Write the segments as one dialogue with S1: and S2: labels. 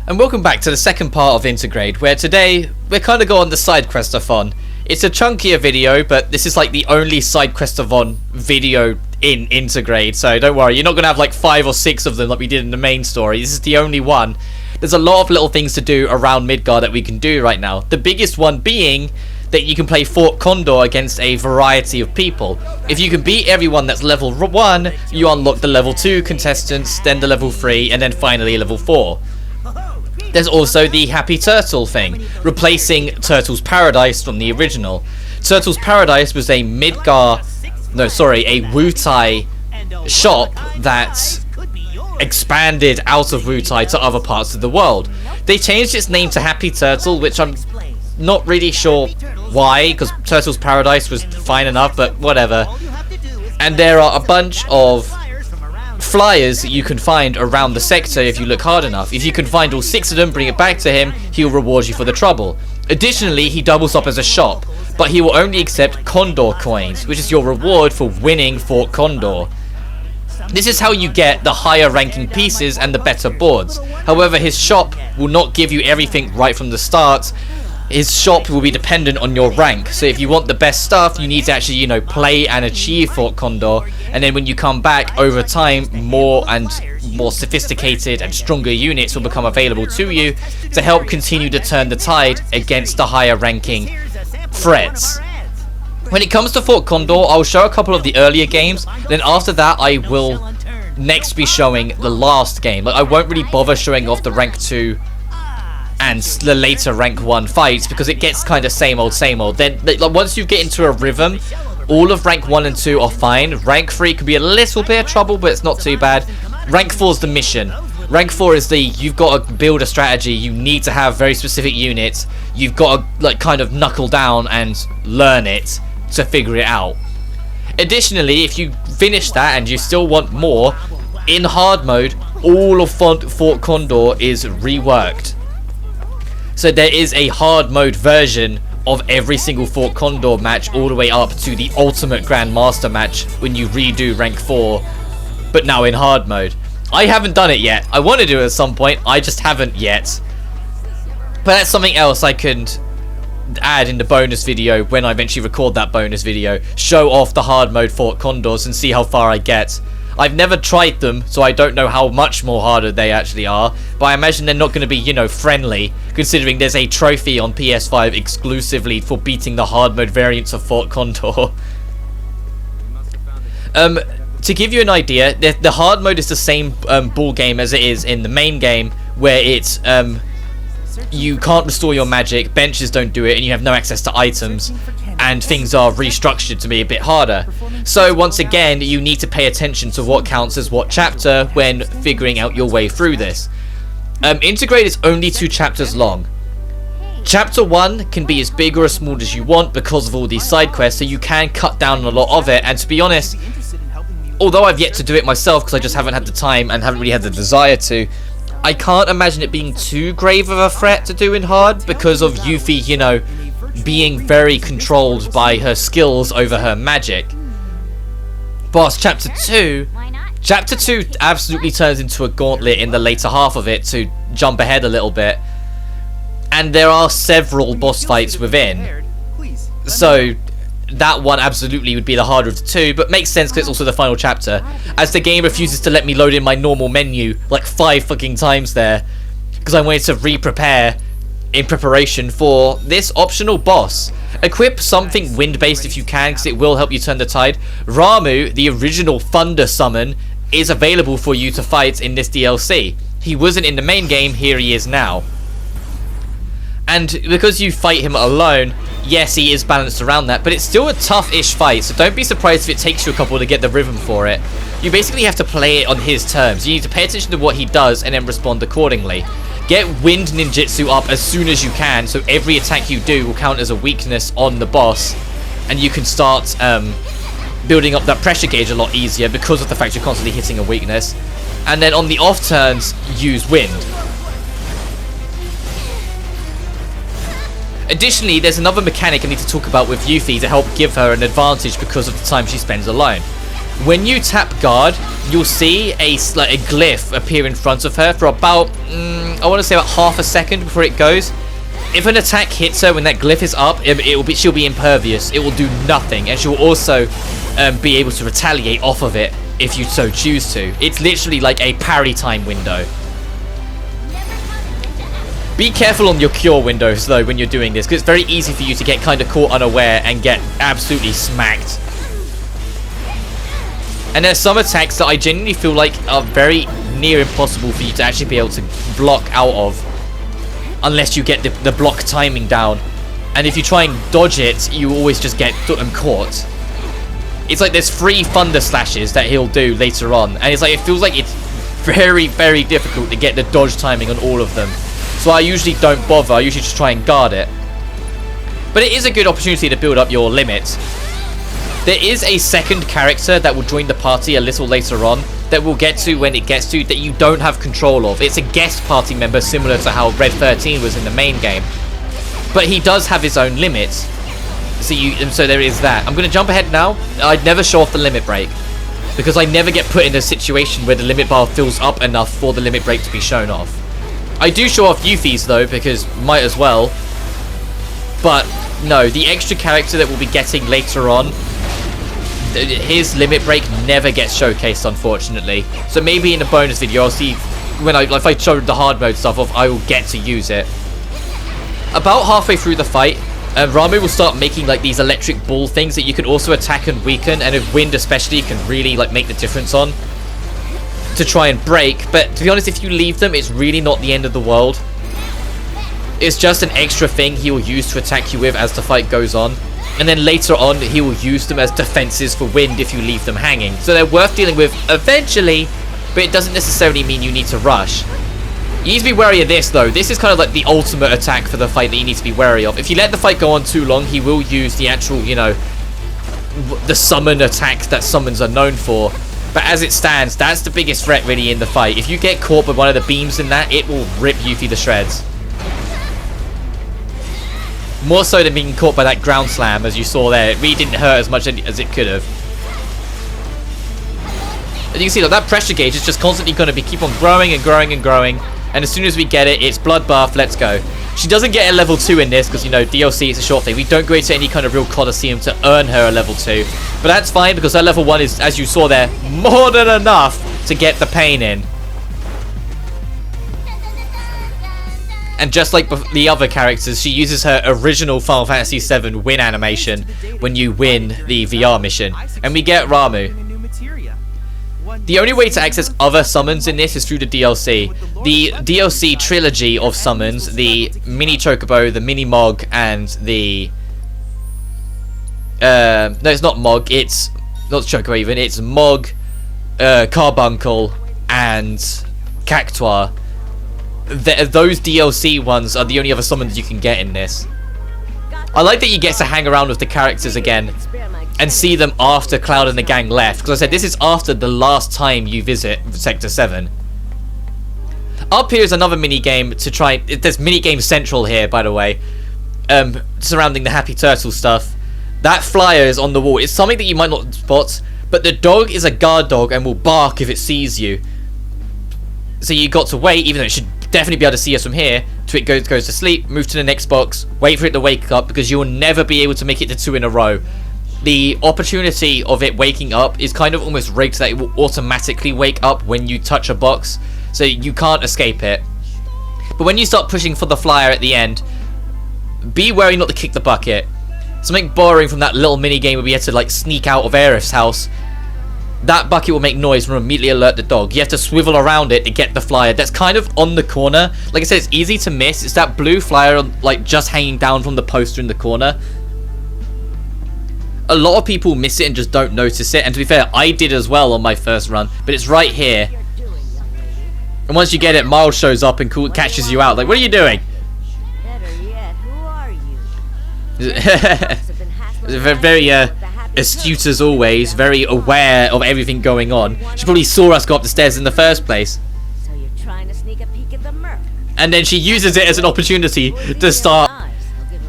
S1: and welcome back to the second part of Intergrade, where today we're kind of going on the side questathon. It's a chunkier video, but this is like the only side questathon video in Intergrade, so don't worry, you're not going to have like 5 or 6 of them like we did in the main story. This is the only one. There's a lot of little things to do around Midgard that we can do right now. The biggest one being that you can play Fort Condor against a variety of people. If you can beat everyone that's level 1, you unlock the level 2 contestants, then the level 3, and then finally level 4. There's also the Happy Turtle thing, replacing Turtle's Paradise from the original. Turtle's Paradise was a Wutai shop that expanded out of Wutai to other parts of the world. They changed its name to Happy Turtle, which I'm not really sure why, because Turtle's Paradise was fine enough, but whatever. And there are a bunch of flyers that you can find around the sector if you look hard enough. If you can find all 6 of them, bring it back to him, he'll reward you for the trouble. Additionally, he doubles up as a shop, but he will only accept Condor coins, which is your reward for winning Fort Condor. This is how you get the higher ranking pieces and the better boards. However, his shop will not give you everything right from the start. His shop will be dependent on your rank, so if you want the best stuff, you need to actually, play and achieve Fort Condor, and then when you come back over time, more and more sophisticated and stronger units will become available to you to help continue to turn the tide against the higher ranking threats. When it comes to Fort Condor, I'll show a couple of the earlier games, then after that I will next be showing the last game. I won't really bother showing off the rank 2 and the later rank 1 fights because it gets kind of same old. Then once you get into a rhythm, all of rank 1 and 2 are fine. Rank 3 can be a little bit of trouble, but it's not too bad. Rank 4 is the mission. Rank 4 is you've got to build a strategy. You need to have very specific units. You've got to kind of knuckle down and learn it to figure it out. Additionally, if you finish that and you still want more, in hard mode, all of Fort Condor is reworked. So there is a hard mode version of every single Fort Condor match all the way up to the ultimate Grandmaster match when you redo rank 4, but now in hard mode. I haven't done it yet. I want to do it at some point, I just haven't yet. But that's something else I can add in the bonus video when I eventually record that bonus video. Show off the hard mode Fort Condors and see how far I get. I've never tried them, so I don't know how much more harder they actually are, but I imagine they're not going to be, friendly, considering there's a trophy on PS5 exclusively for beating the hard mode variants of Fort Condor. To give you an idea, the hard mode is the same ball game as it is in the main game, where it's you can't restore your magic, benches don't do it, and you have no access to items, and things are restructured to be a bit harder. So once again, you need to pay attention to what counts as what chapter when figuring out your way through this. Intergrade is only 2 chapters long. Chapter 1 can be as big or as small as you want because of all these side quests, so you can cut down a lot of it, and to be honest, although I've yet to do it myself because I just haven't had the time and haven't really had the desire to, I can't imagine it being too grave of a threat to do in hard because of Yuffie, being very controlled by her skills over her magic. Boss Chapter 2 absolutely turns into a gauntlet in the later half of it, to jump ahead a little bit. And there are several boss fights within. So that one absolutely would be the harder of the 2, but makes sense because it's also the final chapter, as the game refuses to let me load in my normal menu like 5 fucking times there, because I wanted to re-prepare in preparation for this optional boss. Equip something wind-based if you can, because it will help you turn the tide. Ramu, the original Thunder summon, is available for you to fight in this DLC. He wasn't in the main game, here he is now. And because you fight him alone, yes, he is balanced around that, but it's still a tough-ish fight, so don't be surprised if it takes you a couple to get the rhythm for it. You basically have to play it on his terms. You need to pay attention to what he does and then respond accordingly. Get wind ninjutsu up as soon as you can, so every attack you do will count as a weakness on the boss, and you can start building up that pressure gauge a lot easier because of the fact you're constantly hitting a weakness. And then on the off turns, use wind. Additionally, there's another mechanic I need to talk about with Yuffie to help give her an advantage because of the time she spends alone. When you tap guard, you'll see a glyph appear in front of her for about, I want to say about half a second before it goes. If an attack hits her when that glyph is up, she'll be impervious. It will do nothing, and she'll also be able to retaliate off of it if you so choose to. It's literally like a parry time window. Be careful on your cure windows though when you're doing this, because it's very easy for you to get kind of caught unaware and get absolutely smacked. And there's some attacks that I genuinely feel like are very near impossible for you to actually be able to block out of, unless you get the block timing down. And if you try and dodge it, you always just get caught. It's like there's 3 thunder slashes that he'll do later on, and it's like it feels like it's very, very difficult to get the dodge timing on all of them. So I usually don't bother. I usually just try and guard it. But it is a good opportunity to build up your limits. There is a second character that will join the party a little later on that we'll get to when it gets to, that you don't have control of. It's a guest party member similar to how Red 13 was in the main game. But he does have his own limits. So there is that. I'm going to jump ahead now. I'd never show off the limit break, because I never get put in a situation where the limit bar fills up enough for the limit break to be shown off. I do show off Yuffie's though, because might as well. But no, the extra character that we'll be getting later on, his limit break never gets showcased, unfortunately. So maybe in a bonus video I'll see when if I show the hard mode stuff off, I will get to use it. About halfway through the fight, Ramuh will start making like these electric ball things that you can also attack and weaken, and if wind especially can really like make the difference on, to try and break. But to be honest, if you leave them, it's really not the end of the world. It's just an extra thing he will use to attack you with as the fight goes on, and then later on he will use them as defenses for wind if you leave them hanging. So they're worth dealing with eventually, but it doesn't necessarily mean you need to rush. You need to be wary of this though. This is kind of like the ultimate attack for the fight that you need to be wary of. If you let the fight go on too long, he will use the actual, you know, the summon attacks that summons are known for. But as it stands, that's the biggest threat really in the fight. If you get caught by one of the beams in that, it will rip Yuffie to shreds. More so than being caught by that ground slam, as you saw there. It really didn't hurt as much as it could have. And you can see that pressure gauge is just constantly going to keep on growing and growing and growing. And as soon as we get it, it's bloodbath, let's go. She doesn't get a level 2 in this because, you know, DLC is a short thing. We don't go into any kind of real Colosseum to earn her a level 2. But that's fine because her level 1 is, as you saw there, more than enough to get the pain in. And just like the other characters, she uses her original Final Fantasy VII win animation when you win the VR mission. And we get Ramuh. The only way to access other summons in this is through the DLC. The DLC trilogy of summons, the Mini Chocobo, the Mini Mog, and the... no, it's not Mog, it's... not Chocobo even, it's Mog, Carbuncle, and Cactuar. Those DLC ones are the only other summons you can get in this. I like that you get to hang around with the characters again and see them after Cloud and the gang left, because I said this is after the last time you visit Sector 7. Up here is another mini-game to try... There's mini-game central here, by the way, surrounding the Happy Turtle stuff. That flyer is on the wall. It's something that you might not spot, but the dog is a guard dog and will bark if it sees you. So you got to wait, even though it should definitely be able to see us from here, till it goes to sleep, move to the next box, wait for it to wake up, because you'll never be able to make it to 2 in a row. The opportunity of it waking up is kind of almost rigged that it will automatically wake up when you touch a box, so you can't escape it. But when you start pushing for the flyer at the end, be wary not to kick the bucket. Something borrowing from that little mini game where we had to like sneak out of Aerith's house. That bucket will make noise and will immediately alert the dog. You have to swivel around it to get the flyer. That's kind of on the corner. Like I said, it's easy to miss. It's that blue flyer like just hanging down from the poster in the corner. A lot of people miss it and just don't notice it. And to be fair, I did as well on my first run. But it's right here. And once you get it, Miles shows up and catches you out. Like, what are you doing?
S2: Better yet, who are you?
S1: Very astute as always. Very aware of everything going on. She probably saw us go up the stairs in the first place.
S2: So you're trying to sneak a peek at the Merc.
S1: And then she uses it as an opportunity to start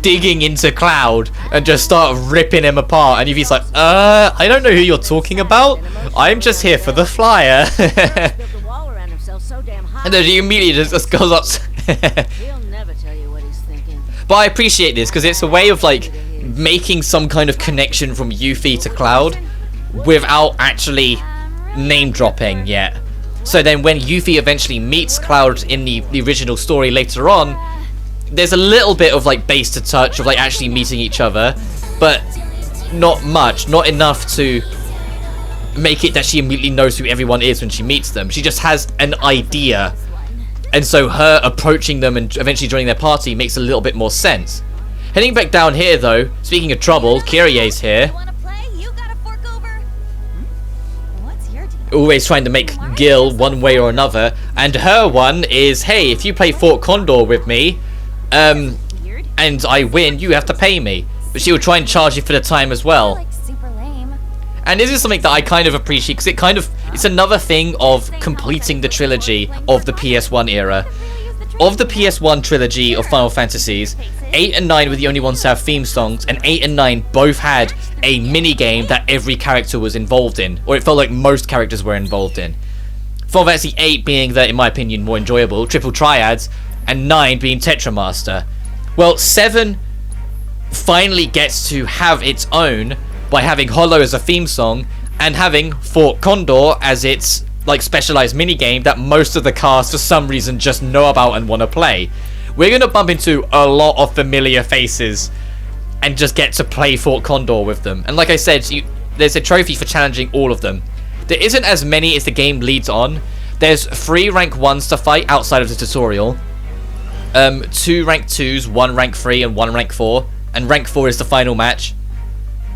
S1: digging into Cloud and just start ripping him apart. And Yuffie's like, I don't know who you're talking about. I'm just here for the flyer. And then he immediately just goes up.
S2: He'll never tell you what he's thinking.
S1: But I appreciate this because it's a way of like making some kind of connection from Yuffie to Cloud without actually name dropping yet. So then when Yuffie eventually meets Cloud in the original story later on, there's a little bit of like base to touch of like actually meeting each other, but not much, not enough to make it that she immediately knows who everyone is when she meets them. She just has an idea, and so her approaching them and eventually joining their party makes a little bit more sense. Heading back down here though, speaking of trouble, Kyrie's here. Always trying to make Gil one way or another, and her one is, hey, if you play Fort Condor with me, and I win, you have to pay me. But she will try and charge you for the time as well. And this is something that I kind of appreciate, because it's another thing of completing the trilogy of the PS1 era. Of the PS1 trilogy of Final Fantasies, 8 and 9 were the only ones to have theme songs, and 8 and 9 both had a mini game that every character was involved in, or it felt like most characters were involved in. Final Fantasy 8 being the, in my opinion, more enjoyable, Triple Triads, and 9 being Tetramaster. Well, 7 finally gets to have its own by having Hollow as a theme song and having Fort Condor as its like specialized minigame that most of the cast for some reason just know about and want to play. We're going to bump into a lot of familiar faces and just get to play Fort Condor with them. And like I said, there's a trophy for challenging all of them. There isn't as many as the game leads on. There's 3 rank 1s to fight outside of the tutorial. 2 rank 2s, 1 rank 3 and 1 rank 4. And rank 4 is the final match.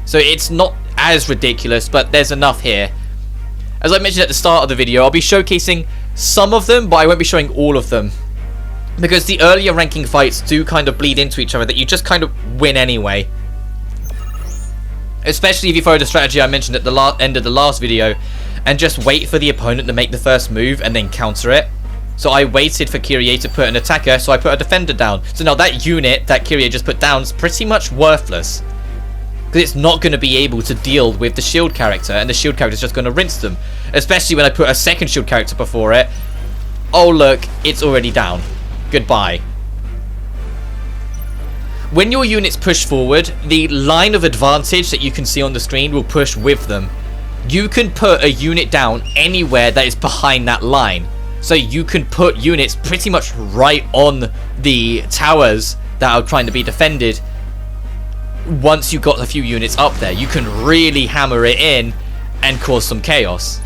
S1: So it's not as ridiculous, but there's enough here. As I mentioned at the start of the video, I'll be showcasing some of them, but I won't be showing all of them. Because the earlier ranking fights do kind of bleed into each other that you just kind of win anyway. Especially if you follow the strategy I mentioned at the end of the last video and just wait for the opponent to make the first move and then counter it. So I waited for Kyrie to put an attacker, so I put a defender down. So now that unit that Kyrie just put down is pretty much worthless. Because it's not going to be able to deal with the shield character, and the shield character is just going to rinse them. Especially when I put a second shield character before it. Oh look, it's already down. Goodbye. When your units push forward, the line of advantage that you can see on the screen will push with them. You can put a unit down anywhere that is behind that line. So you can put units pretty much right on the towers that are trying to be defended. Once you've got a few units up there, you can really hammer it in and cause some chaos.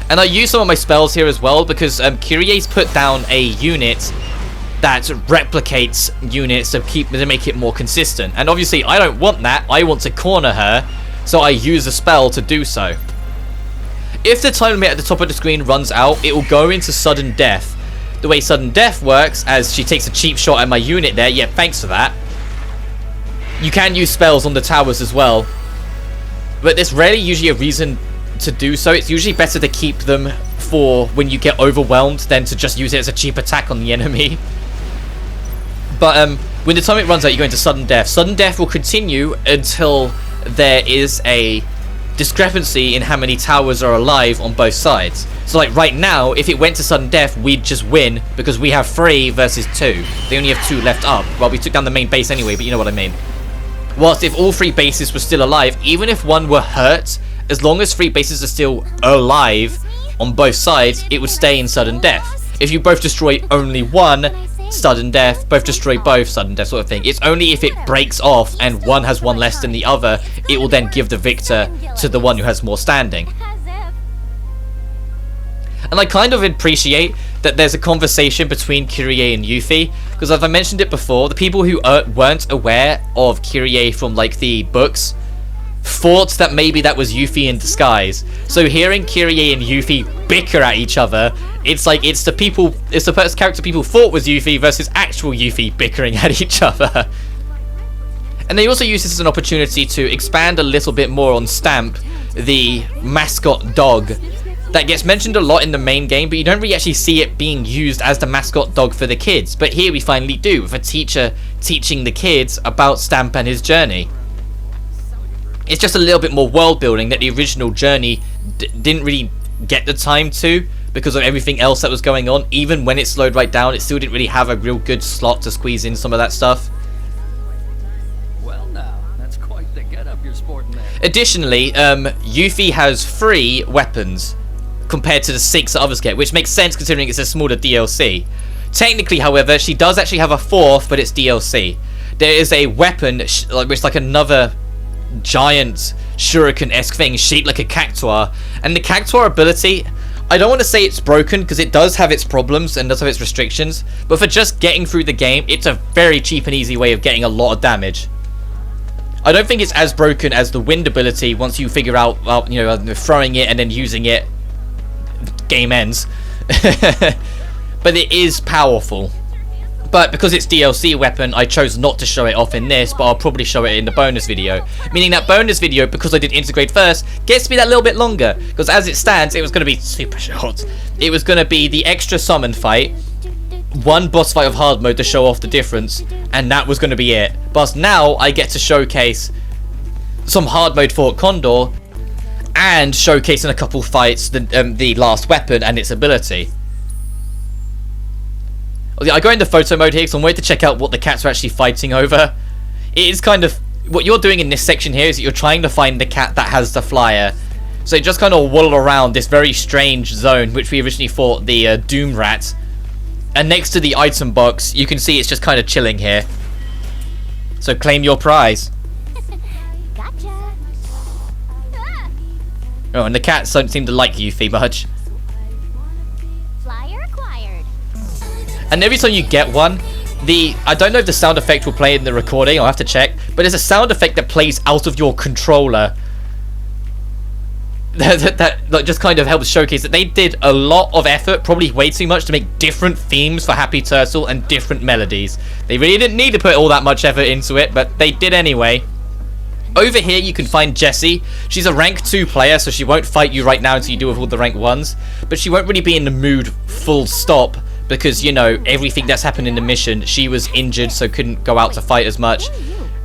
S1: And I use some of my spells here as well because Kyrie's put down a unit that replicates units to make it more consistent. And obviously I don't want that. I want to corner her, so I use a spell to do so. If the time limit at the top of the screen runs out, it will go into sudden death. The way sudden death works, as she takes a cheap shot at my unit there, yeah, thanks for that. You can use spells on the towers as well, but there's rarely usually a reason to do so. It's usually better to keep them for when you get overwhelmed than to just use it as a cheap attack on the enemy. But when the time it runs out, you go into sudden death. Sudden death will continue until there is a discrepancy in how many towers are alive on both sides. So like right now, if it went to sudden death, we'd just win because we have 3 versus 2. They only have 2 left up. Well, we took down the main base anyway, but you know what I mean. Whilst if all 3 bases were still alive, even if one were hurt, as long as 3 bases are still alive on both sides, it would stay in sudden death. If you both destroy only one, sudden death, both destroy both, sudden death sort of thing. It's only if it breaks off and one has 1 less than the other, it will then give the victor to the one who has more standing. And I kind of appreciate that there's a conversation between Kyrie and Yuffie, because as I mentioned it before, the people who weren't aware of Kyrie from like the books thought that maybe that was Yuffie in disguise. So hearing Kyrie and Yuffie bicker at each other, it's like it's the first character people thought was Yuffie versus actual Yuffie bickering at each other. And they also use this as an opportunity to expand a little bit more on Stamp, the mascot dog, that gets mentioned a lot in the main game, but you don't really actually see it being used as the mascot dog for the kids. But here we finally do, with a teacher teaching the kids about Stamp and his journey. It's just a little bit more world building that the original Journey didn't really get the time to, because of everything else that was going on. Even when it slowed right down, it still didn't really have a real good slot to squeeze in some of that stuff.
S3: Well now, that's quite the getup you're sporting there.
S1: Additionally, Yuffie has 3 weapons compared to the 6 that others get, which makes sense considering it's a smaller DLC. Technically, however, she does actually have a 4th, but it's DLC. There is a weapon, which is like another giant shuriken-esque thing shaped like a cactuar, and the cactuar ability, I don't want to say it's broken because it does have its problems and does have its restrictions, but for just getting through the game, it's a very cheap and easy way of getting a lot of damage. I don't think it's as broken as the wind ability once you figure out, well, you know, throwing it and then using it, game ends. But it is powerful. But because it's DLC weapon, I chose not to show it off in this, but I'll probably show it in the bonus video. Meaning that bonus video, because I did Intergrade first, gets me that little bit longer. Because as it stands, it was going to be super short. It was going to be the extra summon fight, 1 boss fight of hard mode to show off the difference, and that was going to be it. But now I get to showcase some hard mode for Condor, and showcase in a couple fights the last weapon and its ability. I go into photo mode here because I'm waiting to check out what the cats are actually fighting over. It is kind of... what you're doing in this section here is that you're trying to find the cat that has the flyer. So you just kind of waddle around this very strange zone, which we originally thought the Doom Rat. And next to the item box, you can see it's just kind of chilling here. So claim your prize.
S4: Gotcha.
S1: Oh, and the cats don't seem to like Yuffie much.
S4: Flyer acquired.
S1: And every time you get one, I don't know if the sound effect will play in the recording, I'll have to check, but there's a sound effect that plays out of your controller. that like, just kind of helps showcase that they did a lot of effort, probably way too much, to make different themes for Happy Turtle and different melodies. They really didn't need to put all that much effort into it, but they did anyway. Over here you can find Jessie. She's a rank 2 player, so she won't fight you right now until you do with all the rank 1s, but she won't really be in the mood full stop, because, you know, everything that's happened in the mission, she was injured, so couldn't go out to fight as much.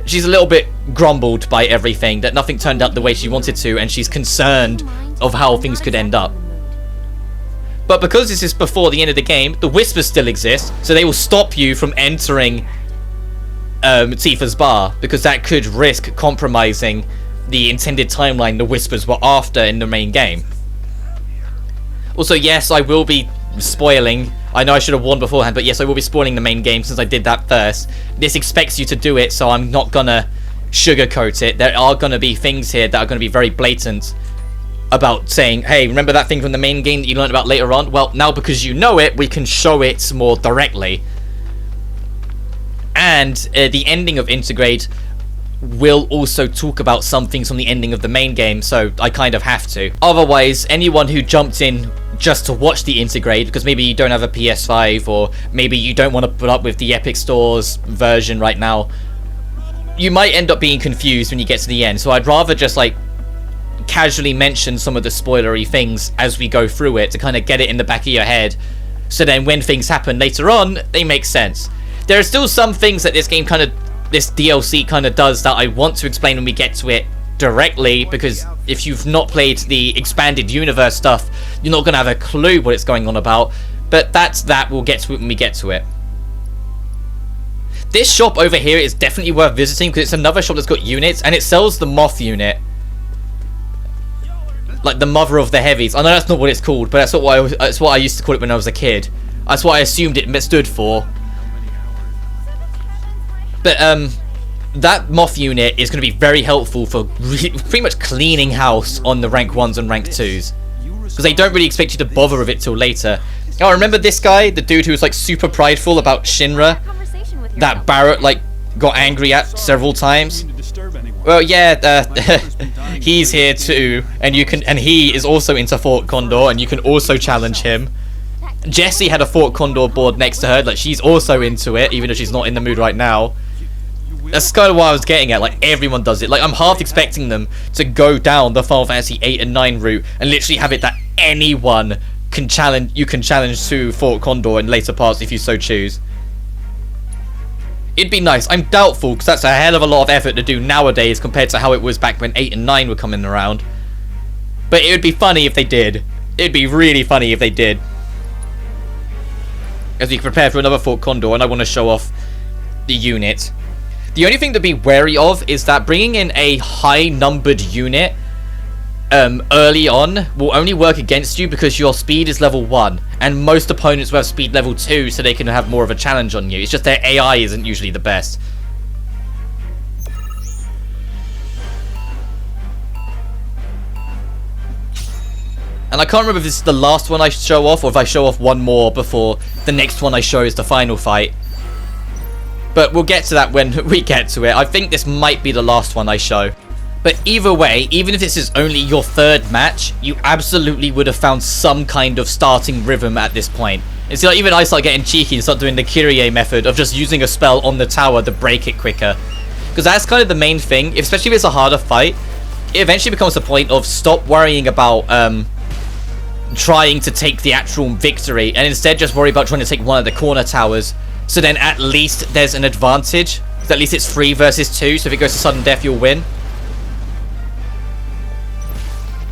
S1: She's a little bit grumbled by everything, that nothing turned out the way she wanted to, and she's concerned of how things could end up. But because this is before the end of the game, the Whispers still exist, so they will stop you from entering Tifa's bar, because that could risk compromising the intended timeline the Whispers were after in the main game. Also, yes, I will be spoiling. I know I should have warned beforehand, but yes, I will be spoiling the main game since I did that first. This expects you to do it, so I'm not gonna sugarcoat it. There are gonna be things here that are gonna be very blatant about saying, hey, remember that thing from the main game that you learned about later on? Well, now because you know it, we can show it more directly. And the ending of Intergrade will also talk about some things from the ending of the main game, so I kind of have to. Otherwise, anyone who jumped in just to watch the Intergrade, because maybe you don't have a PS5, or maybe you don't want to put up with the Epic Store's version right now, you might end up being confused when you get to the end. So I'd rather just like casually mention some of the spoilery things as we go through it to kind of get it in the back of your head, so then when things happen later on, they make sense. There are still some things that this DLC kind of does that I want to explain when we get to it directly, because if you've not played the expanded universe stuff, you're not going to have a clue what it's going on about, but we'll get to it when we get to it. This shop over here is definitely worth visiting because it's another shop that's got units, and it sells the Moth unit, like the mother of the heavies. I know that's not what it's called, but that's what I used to call it when I was a kid. That's what I assumed it stood for. But that Moth unit is going to be very helpful for pretty much cleaning house on the rank 1s and rank 2s, because they don't really expect you to bother with it till later. Oh, remember this guy, the dude who was like super prideful about Shinra, that Barrett like got angry at several times? Well, yeah, he's here too, and he is also into Fort Condor, and you can also challenge him. Jessie had a Fort Condor board next to her, like she's also into it, even though she's not in the mood right now. That's kind of what I was getting at, like everyone does it. Like I'm half expecting them to go down the Final Fantasy 8 and 9 route and literally have it that anyone can challenge. You can challenge to Fort Condor in later parts if you so choose. It'd be nice. I'm doubtful because that's a hell of a lot of effort to do nowadays compared to how it was back when 8 and 9 were coming around. But it would be funny if they did. It'd be really funny if they did. As we prepare for another Fort Condor, and I want to show off the unit. The only thing to be wary of is that bringing in a high-numbered unit early on will only work against you because your speed is level 1, and most opponents will have speed level 2, so they can have more of a challenge on you. It's just their AI isn't usually the best. And I can't remember if this is the last one I show off, or if I show off one more before the next one I show is the final fight. But we'll get to that when we get to it. I think this might be the last one I show. But either way, even if this is only your 3rd match, you absolutely would have found some kind of starting rhythm at this point. And see, like, even I start getting cheeky and start doing the Kyrie method of just using a spell on the tower to break it quicker. Because that's kind of the main thing, especially if it's a harder fight. It eventually becomes the point of stop worrying about trying to take the actual victory, and instead just worry about trying to take one of the corner towers. So then at least there's an advantage. At least it's 3 versus 2, so if it goes to sudden death, you'll win.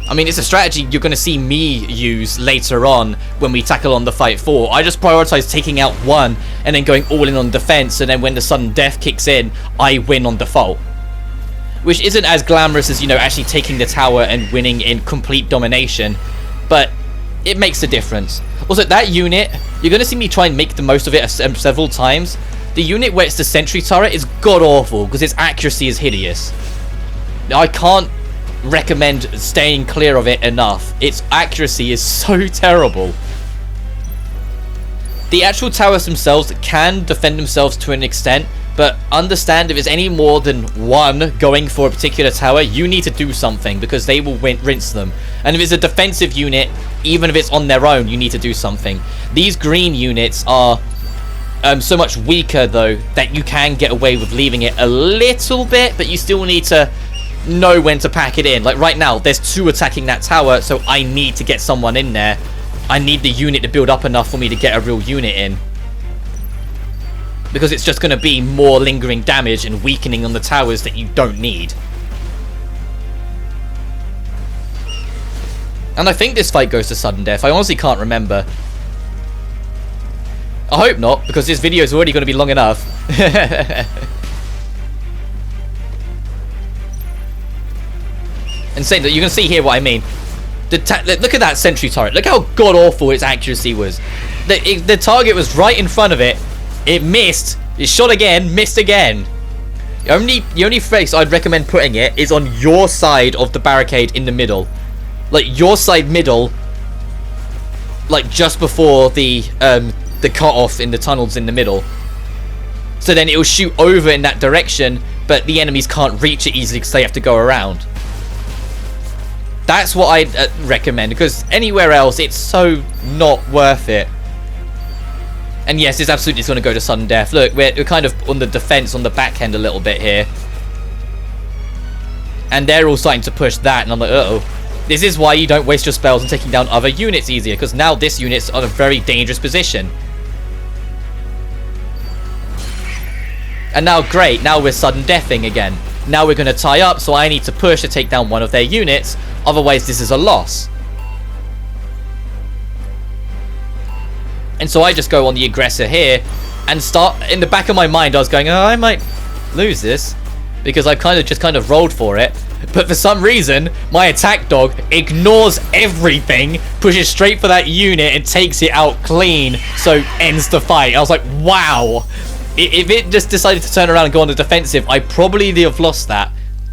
S1: I mean, it's a strategy you're going to see me use later on when we tackle on the Fight 4. I just prioritize taking out one and then going all in on defense, and then when the sudden death kicks in, I win on default. Which isn't as glamorous as, you know, actually taking the tower and winning in complete domination, but it makes a difference. Also, that unit, you're going to see me try and make the most of it several times. The unit where it's the sentry turret is god-awful because its accuracy is hideous. I can't recommend staying clear of it enough. Its accuracy is so terrible. The actual towers themselves can defend themselves to an extent, but understand if it's any more than one going for a particular tower, you need to do something because they will rinse them. And if it's a defensive unit, even if it's on their own, you need to do something. These green units are so much weaker though that you can get away with leaving it a little bit, but you still need to know when to pack it in. Like right now, there's 2 attacking that tower, so I need to get someone in there. I need the unit to build up enough for me to get a real unit in. Because it's just going to be more lingering damage and weakening on the towers that you don't need. And I think this fight goes to sudden death. I honestly can't remember. I hope not, because this video is already going to be long enough. And saying that, you can see here what I mean. Look at that sentry turret. Look how god-awful its accuracy was. The target was right in front of it. It missed. It shot again. Missed again. The only place I'd recommend putting it is on your side of the barricade in the middle. Like your side middle. Like just before the cut-off in the tunnels in the middle. So then it will shoot over in that direction, but the enemies can't reach it easily because they have to go around. That's what I'd recommend, because anywhere else, it's so not worth it. And yes, it's absolutely going to go to sudden death. Look, we're kind of on the defense on the back end a little bit here. And they're all starting to push that, and I'm like, uh-oh. This is why you don't waste your spells on taking down other units easier, because now this unit's on a very dangerous position. And now, great, now we're sudden deathing again. Now we're going to tie up, so I need to push to take down one of their units. Otherwise, this is a loss. And so I just go on the aggressor here and start... In the back of my mind, I was going, oh, I might lose this. Because I kind of rolled for it. But for some reason, my attack dog ignores everything, pushes straight for that unit, and takes it out clean. So ends the fight. I was like, wow. If it just decided to turn around and go on the defensive, I probably would have lost that.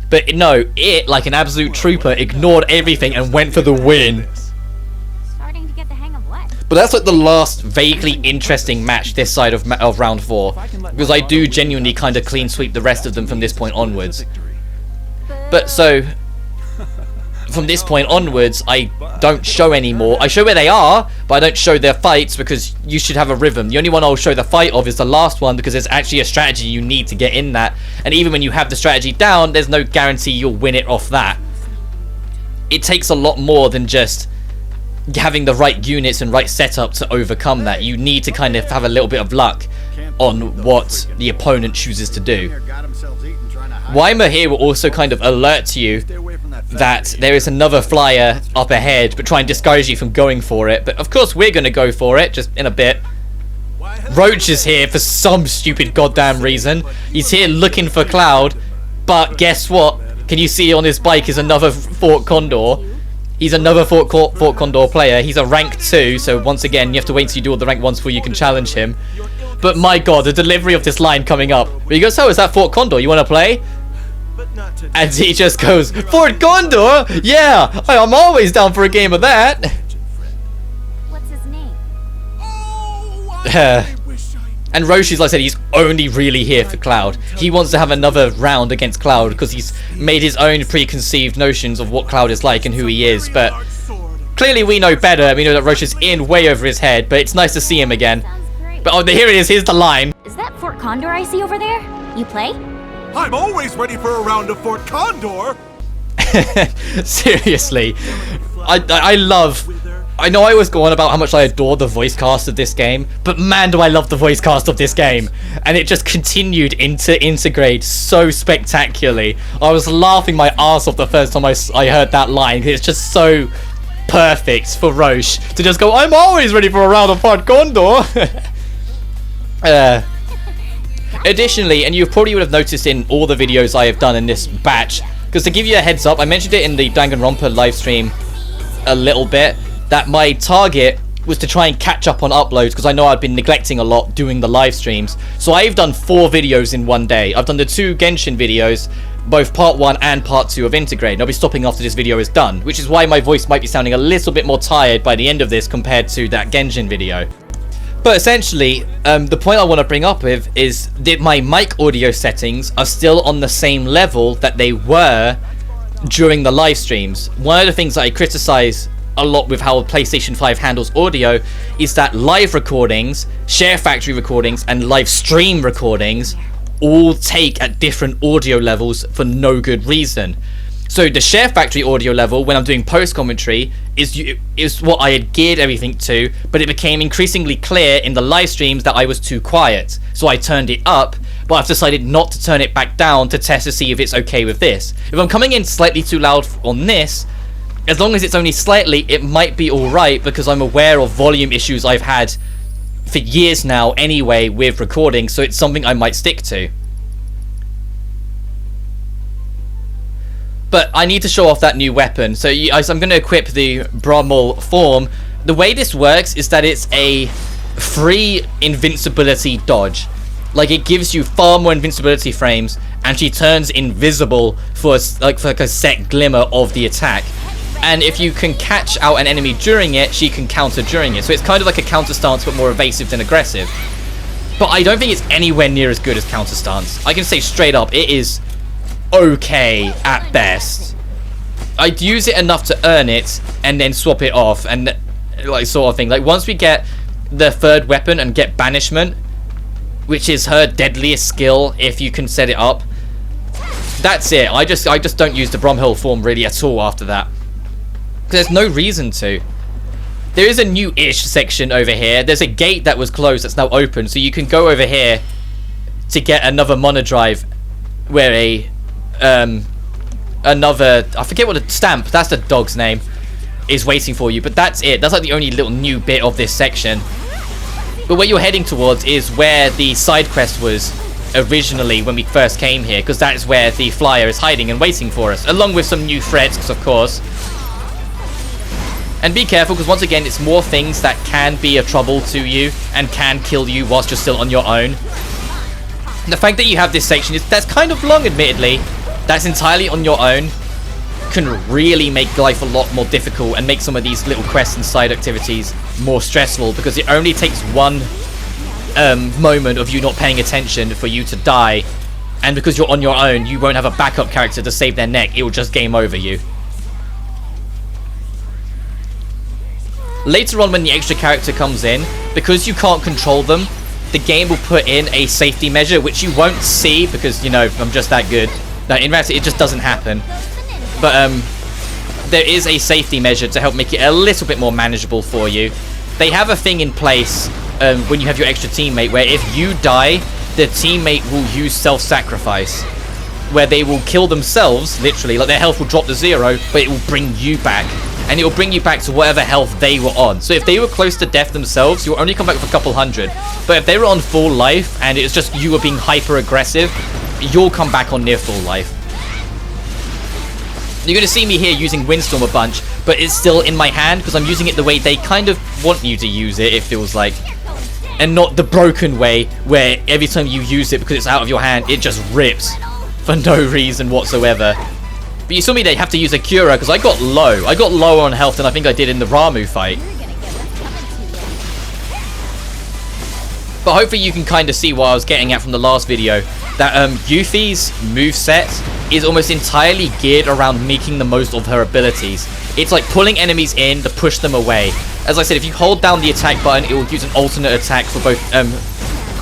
S1: But no, it, like an absolute trooper, ignored everything and went for the win.
S4: Starting to get the hang of what?
S1: But that's like the last vaguely interesting match this side of round 4. Because I do genuinely kind of clean sweep the rest of them from this point onwards. But so, from this point onwards, I don't show anymore. I show where they are, but I don't show their fights because you should have a rhythm. The only one I'll show the fight of is the last one because there's actually a strategy you need to get in that. And even when you have the strategy down, there's no guarantee you'll win it off that. It takes a lot more than just having the right units and right setup to overcome that. You need to kind of have a little bit of luck on what the opponent chooses to do. Weimer here will also kind of alert to you that there is another flyer up ahead, but try and discourage you from going for it. But of course we're going to go for it, just in a bit. Roach is here for some stupid goddamn reason. He's here looking for Cloud, but guess what? Can you see on his bike is another Fort Condor. He's another Fort Condor player. He's a rank 2, so once again, you have to wait till you do all the rank 1s before you can challenge him. But my god, the delivery of this line coming up. Where he goes, oh, is that Fort Condor? You want to play? And he just goes, Fort Condor? Yeah, I'm always down for a game of that.
S4: What's his name?
S1: And Roshi's, like I said, he's only really here for Cloud. He wants to have another round against Cloud because he's made his own preconceived notions of what Cloud is like and who he is. But clearly we know better. We know that Rosh is in way over his head, but it's nice to see him again. But oh, here it is. Here's the line.
S4: Is that Fort Condor I see over there? You play?
S5: I'm always ready for a round of Fort Condor.
S1: Seriously, I love. I know I was going about how much I adore the voice cast of this game, but man, do I love the voice cast of this game. And it just continued into Intergrade so spectacularly. I was laughing my ass off the first time I heard that line. It's just so perfect for Roche to just go, I'm always ready for a round of Fort Condor. Additionally, and you probably would have noticed in all the videos I have done in this batch, because to give you a heads up, I mentioned it in the Danganronpa live stream a little bit, that my target was to try and catch up on uploads because I know I've been neglecting a lot doing the live streams. So I've done 4 videos in one day. I've done the 2 Genshin videos, both part 1 and part 2 of Intergrade. And I'll be stopping after this video is done, which is why my voice might be sounding a little bit more tired by the end of this compared to that Genshin video. But essentially, the point I want to bring up with is that my mic audio settings are still on the same level that they were during the live streams. One of the things that I criticize a lot with how PlayStation 5 handles audio is that live recordings, Share Factory recordings, and live stream recordings all take at different audio levels for no good reason. So the Share Factory audio level, when I'm doing post commentary, is what I had geared everything to, but it became increasingly clear in the live streams that I was too quiet. So I turned it up, but I've decided not to turn it back down to test to see if it's okay with this. If I'm coming in slightly too loud on this, as long as it's only slightly, it might be alright because I'm aware of volume issues I've had for years now anyway with recording, so it's something I might stick to. But I need to show off that new weapon. So I'm going to equip the Brummel form. The way this works is that it's a free invincibility dodge. Like, it gives you far more invincibility frames, and she turns invisible for a set glimmer of the attack. And if you can catch out an enemy during it, she can counter during it. So it's kind of like a counter stance, but more evasive than aggressive. But I don't think it's anywhere near as good as counter stance. I can say straight up, it is okay at best. I'd use it enough to earn it and then swap it off and like sort of thing. Like once we get the 3rd weapon and get banishment, which is her deadliest skill if you can set it up, that's it. I just don't use the Bromhill form really at all after that. There's no reason to. There is a new-ish section over here. There's a gate that was closed that's now open, so you can go over here to get another monodrive where another, I forget what a stamp, that's the dog's name, is waiting for you. But that's it. That's like the only little new bit of this section. But what you're heading towards is where the side quest was originally when we first came here, because that is where the flyer is hiding and waiting for us, along with some new threats, of course. And be careful, because once again, it's more things that can be a trouble to you and can kill you whilst you're still on your own. The fact that you have this section, that's kind of long, admittedly, that's entirely on your own, can really make life a lot more difficult and make some of these little quests and side activities more stressful, because it only takes one moment of you not paying attention for you to die, and because you're on your own, you won't have a backup character to save their neck. It will just game over you. Later on, when the extra character comes in, because you can't control them, the game will put in a safety measure, which you won't see because, you know, I'm just that good. No, in fact, it just doesn't happen. But there is a safety measure to help make it a little bit more manageable for you. They have a thing in place when you have your extra teammate where if you die, the teammate will use self-sacrifice, where they will kill themselves, literally, like their health will drop to 0, but it will bring you back. And it will bring you back to whatever health they were on. So if they were close to death themselves, you'll only come back with a couple hundred. But if they were on full life and it's just you were being hyper aggressive, you'll come back on near full life. You're going to see me here using Windstorm a bunch, but it's still in my hand because I'm using it the way they kind of want you to use it, it feels like. And not the broken way where every time you use it because it's out of your hand, it just rips for no reason whatsoever. But you saw me, they have to use a Cura because I got low. I got lower on health than I think I did in the Ramu fight. But hopefully you can kind of see what I was getting at from the last video. That Yuffie's moveset is almost entirely geared around making the most of her abilities. It's like pulling enemies in to push them away. As I said, if you hold down the attack button, it will use an alternate attack for both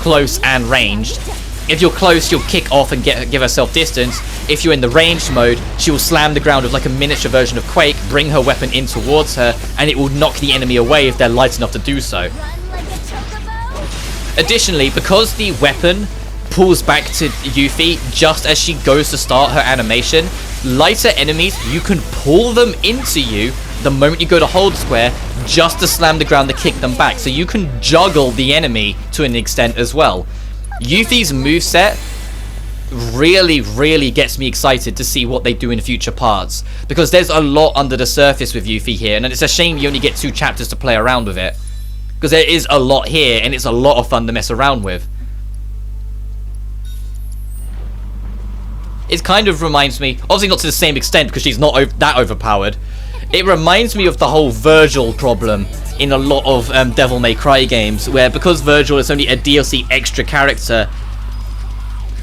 S1: close and ranged. If you're close, she'll kick off and give herself distance. If you're in the ranged mode, she will slam the ground with like a miniature version of Quake, bring her weapon in towards her, and it will knock the enemy away if they're light enough to do so. Additionally, because the weapon pulls back to Yuffie just as she goes to start her animation, lighter enemies, you can pull them into you the moment you go to hold square just to slam the ground to kick them back. So you can juggle the enemy to an extent as well. Yuffie's moveset really gets me excited to see what they do in future parts, because there's a lot under the surface with Yuffie here, and it's a shame you only get 2 chapters to play around with it, because there is a lot here and it's a lot of fun to mess around with. It kind of reminds me, obviously not to the same extent because she's not that overpowered, it reminds me of the whole Virgil problem in a lot of Devil May Cry games, where because Virgil is only a DLC extra character,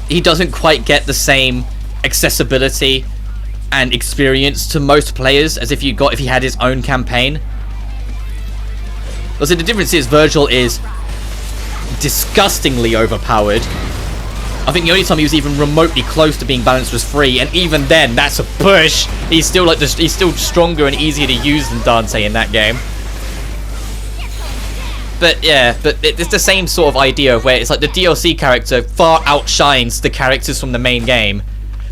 S1: he doesn't quite get the same accessibility and experience to most players as if he had his own campaign. Also, the difference is Virgil is disgustingly overpowered. I think the only time he was even remotely close to being balanced was 3, and even then, that's a push. He's still he's still stronger and easier to use than Dante in that game. But yeah, but it's the same sort of idea where it's like the DLC character far outshines the characters from the main game,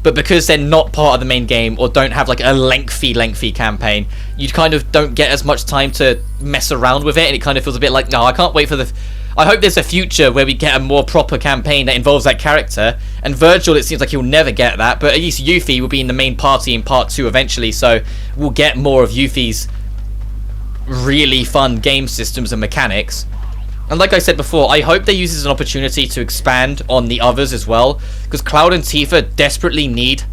S1: but because they're not part of the main game or don't have like a lengthy campaign, you kind of don't get as much time to mess around with it, and it kind of feels a bit like, no, I can't wait for the... I hope there's a future where we get a more proper campaign that involves that character, and Virgil, it seems like he'll never get that, but at least Yuffie will be in the main party in part 2 eventually, so we'll get more of Yuffie's really fun game systems and mechanics. And like I said before, I hope they use this as an opportunity to expand on the others as well, because Cloud and Tifa desperately need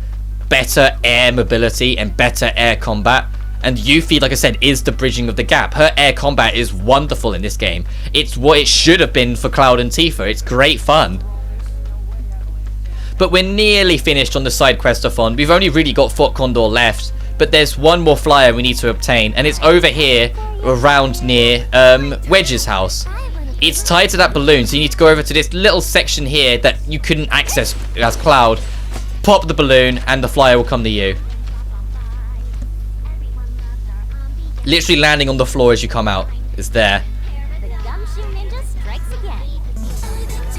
S1: better air mobility and better air combat. And Yuffie, like I said, is the bridging of the gap. Her air combat is wonderful in this game. It's what it should have been for Cloud and Tifa. It's great fun. But we're nearly finished on the side quest-a-thon. We've only really got Fort Condor left, but there's one more flyer we need to obtain, and it's over here around near Wedge's house. It's tied to that balloon, so you need to go over to this little section here that you couldn't access as Cloud. Pop the balloon and the flyer will come to you. Literally landing on the floor as you come out. It's there.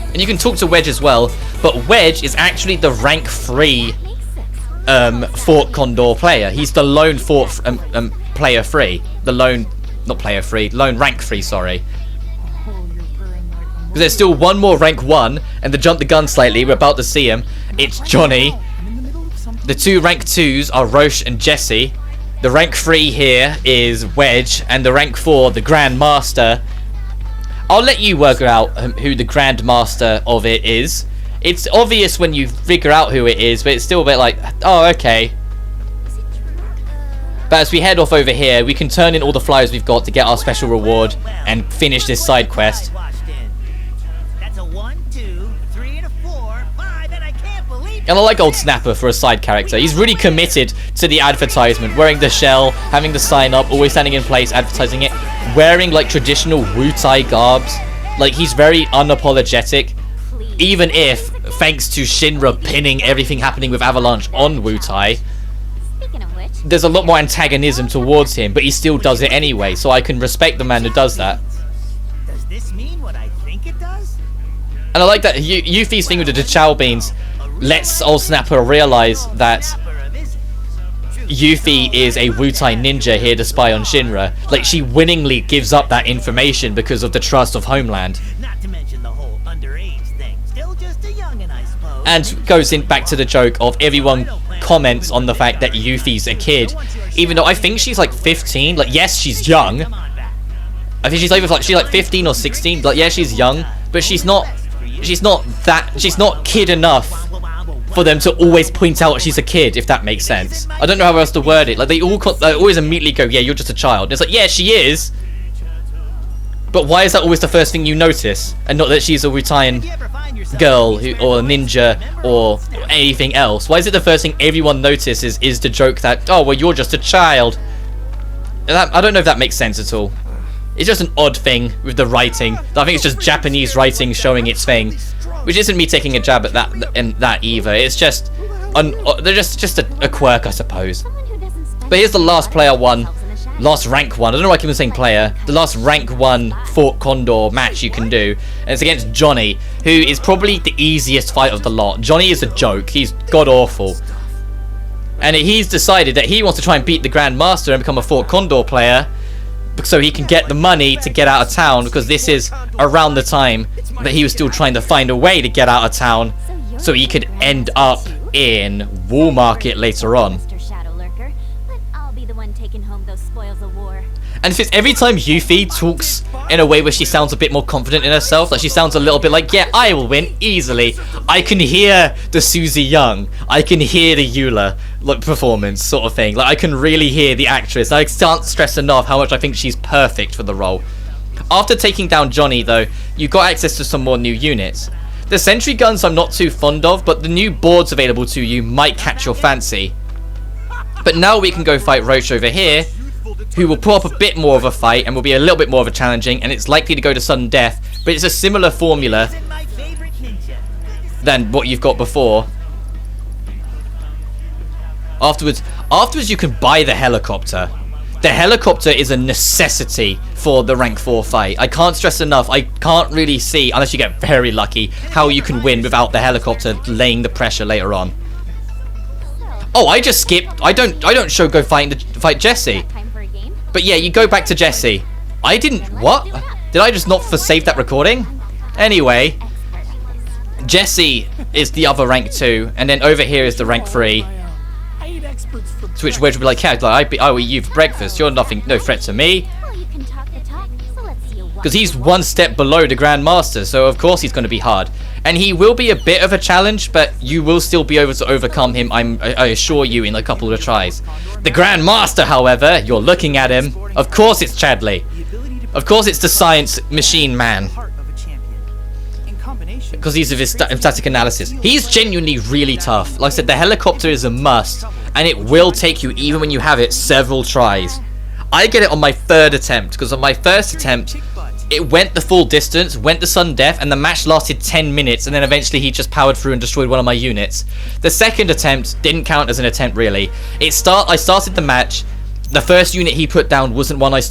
S1: And you can talk to Wedge as well, but Wedge is actually the rank 3 Fort Condor player. He's the lone Fort player 3. The lone, not player 3, lone rank 3, sorry. Because there's still one more rank 1, and to jump the gun slightly, we're about to see him. It's Johnny. The 2 rank 2s are Roche and Jesse. The rank 3 here is Wedge, and the rank 4, the Grand Master. I'll let you work out who the Grand Master of it is. It's obvious when you figure out who it is, but it's still a bit like, oh, okay. But as we head off over here, we can turn in all the flyers we've got to get our special reward and finish this side quest. And I like old Snapper for a side character. He's really committed to the advertisement, wearing the shell, having the sign up, always standing in place, advertising it, wearing like traditional Wu-Tai garbs. Like, he's very unapologetic, even if, thanks to Shinra pinning everything happening with Avalanche on Wu-Tai.
S4: Speaking of which,
S1: there's a lot more antagonism towards him, but he still does it anyway, so I can respect the man who does that.
S6: Does this mean what I think it does?
S1: And I like that Yuffie's thing with the Chow Beans lets old Snapper realize that Yuffie is a Wutai ninja here to spy on Shinra. Like, she winningly gives up that information because of the trust of Homeland.
S6: Not to mention the whole underage thing. Still just a youngin', I suppose.
S1: And goes in back to the joke of everyone comments on the fact that Yuffie's a kid, even though I think she's like 15. Like, yes, she's young. I think she's like 15 or 16. Like, yeah, she's young, but she's not kid enough for them to always point out she's a kid, if that makes sense. I don't know how else to word it. Like, they always immediately go, yeah, you're just a child. And it's like, yeah, she is. But why is that always the first thing you notice, and not that she's a Wutaian girl or a ninja or anything else? Why is it the first thing everyone notices is the joke that, oh, well, you're just a child? I don't know if that makes sense at all. It's just an odd thing with the writing. I think it's just Japanese writing showing its thing, which isn't me taking a jab at that either. It's just they're just a quirk, I suppose. But here's the last last rank one. I don't know why I keep saying player. The last rank 1 Fort Condor match you can do, and it's against Johnny, who is probably the easiest fight of the lot. Johnny is a joke. He's god awful, and he's decided that he wants to try and beat the Grand Master and become a Fort Condor player, so he can get the money to get out of town, because this is around the time that he was still trying to find a way to get out of town so he could end up in Wool Market later on.
S4: Mr. Shadow Lurker, but I'll be the one taking home those spoils of war.
S1: And it's every time Yuffie talks in a way where she sounds a bit more confident in herself, like she sounds a little bit like, yeah, I will win easily. I can hear the Susie Young, I can hear the Eula performance sort of thing. Like, I can really hear the actress. I can't stress enough how much I think she's perfect for the role. After taking down Johnny, though, you got access to some more new units. The sentry guns I'm not too fond of, but the new boards available to you might catch your fancy. But now we can go fight Roach over here, who will put up a bit more of a fight and will be a little bit more of a challenging, and it's likely to go to sudden death, but it's a similar formula than what you've got before. Afterwards you can buy the helicopter. The helicopter is a necessity for the rank 4 fight. I can't stress enough, I can't really see, unless you get very lucky, how you can win without the helicopter laying the pressure later on. Oh, I just skipped. I don't show go fight Jesse. But yeah, you go back to Jesse. I didn't. What? Did I just not save that recording? Anyway, Jesse is the other rank 2, and then over here is the rank 3. To which Wedge will be like, yeah, I will eat you for breakfast. You're no threat to me. Because he's one step below the Grand Master, so of course he's going to be hard. And he will be a bit of a challenge, but you will still be able to overcome him, I assure you, in a couple of tries. The Grand Master, however, you're looking at him. Of course it's Chadley. Of course it's the science machine man. Because he's of his static analysis. He's genuinely really tough. Like I said, the helicopter is a must, and it will take you, even when you have it, several tries. I get it on my 3rd attempt, because on my 1st attempt, it went the full distance, went to sudden death, and the match lasted 10 minutes, and then eventually he just powered through and destroyed one of my units. The 2nd attempt didn't count as an attempt, really. I started the match, the first unit he put down wasn't one I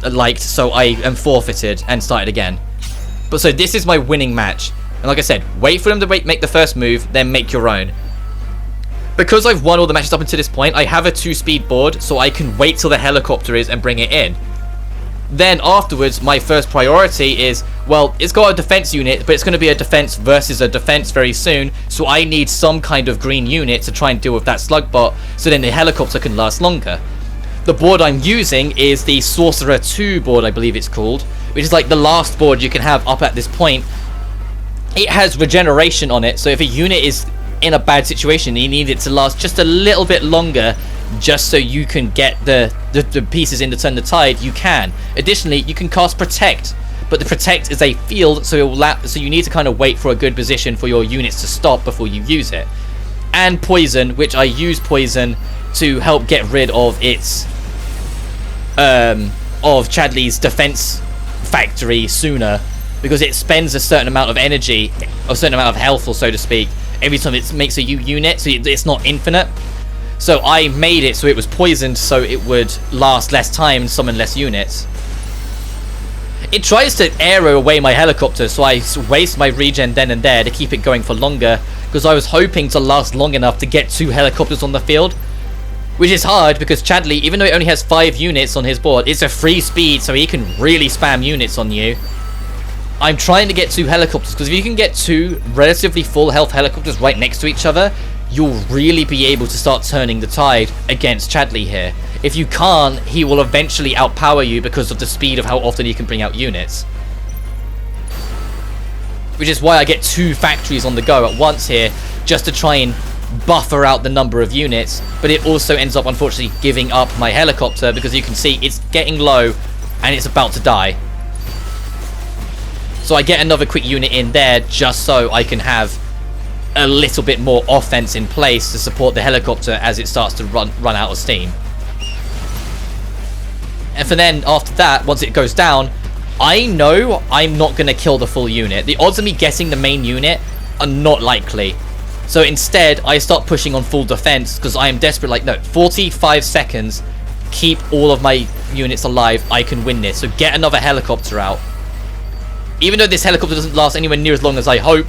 S1: liked, so I am forfeited and started again. But so this is my winning match. And like I said, wait for them to make the first move, then make your own. Because I've won all the matches up until this point, I have a 2-speed board, so I can wait till the helicopter is and bring it in. Then afterwards, my first priority is, well, it's got a defense unit, but it's going to be a defense versus a defense very soon, so I need some kind of green unit to try and deal with that slug bot, so then the helicopter can last longer. The board I'm using is the Sorcerer 2 board, I believe it's called, which is like the last board you can have up at this point. It has regeneration on it, so if a unit is in a bad situation, you need it to last just a little bit longer, just so you can get the pieces in to turn the tide. You can. Additionally, you can cast Protect, but the Protect is a field, so you need to kind of wait for a good position for your units to stop before you use it. And Poison, which I use Poison to help get rid of its of Chadley's defense factory sooner, because it spends a certain amount of energy, a certain amount of health, or so to speak, every time it makes a unit, so it's not infinite. So I made it so it was poisoned so it would last less time and summon less units. It tries to aero away my helicopter, so I waste my regen then and there to keep it going for longer, because I was hoping to last long enough to get 2 helicopters on the field. Which is hard, because Chadley, even though he only has 5 units on his board, it's a free speed, so he can really spam units on you. I'm trying to get 2 helicopters, because if you can get 2 relatively full health helicopters right next to each other, you'll really be able to start turning the tide against Chadley here. If you can't, he will eventually outpower you because of the speed of how often he can bring out units. Which is why I get 2 factories on the go at once here, just to try and buffer out the number of units. But it also ends up, unfortunately, giving up my helicopter, because you can see it's getting low and it's about to die. So I get another quick unit in there just so I can have a little bit more offense in place to support the helicopter as it starts to run out of steam. And for then, after that, once it goes down, I know I'm not going to kill the full unit. The odds of me getting the main unit are not likely. So instead, I start pushing on full defense, because I am desperate. Like, no, 45 seconds, keep all of my units alive, I can win this. So get another helicopter out. Even though this helicopter doesn't last anywhere near as long as I hope,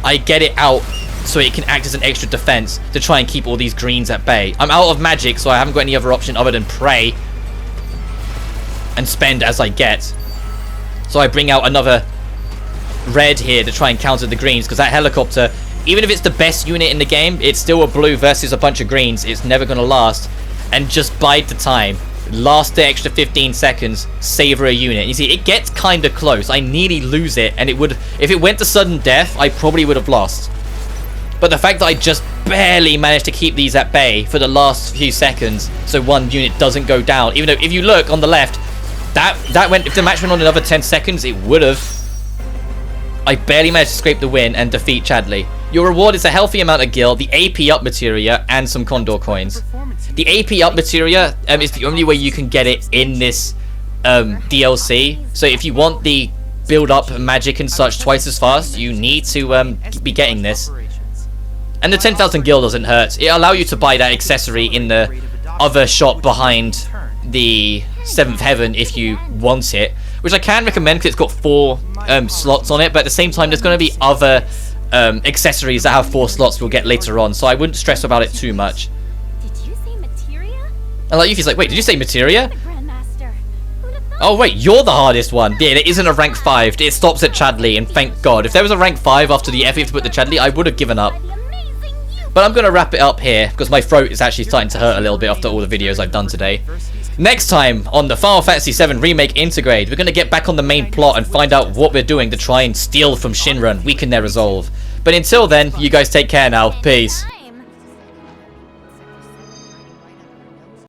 S1: I get it out so it can act as an extra defense to try and keep all these greens at bay. I'm out of magic, so I haven't got any other option other than pray and spend as I get. So I bring out another red here to try and counter the greens, because that helicopter, even if it's the best unit in the game, it's still a blue versus a bunch of greens. It's never going to last. And just bide the time. Last the extra 15 seconds, savor a unit. You see, it gets kind of close. I nearly lose it, and it would, if it went to sudden death, I probably would have lost. But the fact that I just barely managed to keep these at bay for the last few seconds, so one unit doesn't go down. Even though, if you look on the left, that went, if the match went on another 10 seconds, it would have. I barely managed to scrape the win and defeat Chadley. Your reward is a healthy amount of gil, the AP up materia, and some Condor coins. The AP up materia is the only way you can get it in this DLC. So if you want the build up magic and such twice as fast, you need to be getting this. And the 10,000 gil doesn't hurt. It'll allow you to buy that accessory in the other shop behind the 7th heaven if you want it, which I can recommend because it's got 4 slots on it. But at the same time, there's going to be other accessories that have 4 slots we'll get later on, so I wouldn't stress about it too much.
S4: Did you say materia?
S1: And like Yuffie's like, wait, did you say materia?
S4: The Grandmaster. Who'd have thought?
S1: Oh wait, you're the hardest one. Yeah, it isn't a rank 5. It stops at Chadley, and thank God. If there was a rank 5 after the effort to put the Chadley, I would have given up.
S4: By the amazing you.
S1: But I'm going to wrap it up here, because my throat is actually starting to hurt a little bit after all the videos I've done today. Next time on the Final Fantasy VII Remake Intergrade, we're going to get back on the main plot and find out what we're doing to try and steal from Shinra and weaken their resolve. But until then, you guys take care now. Peace.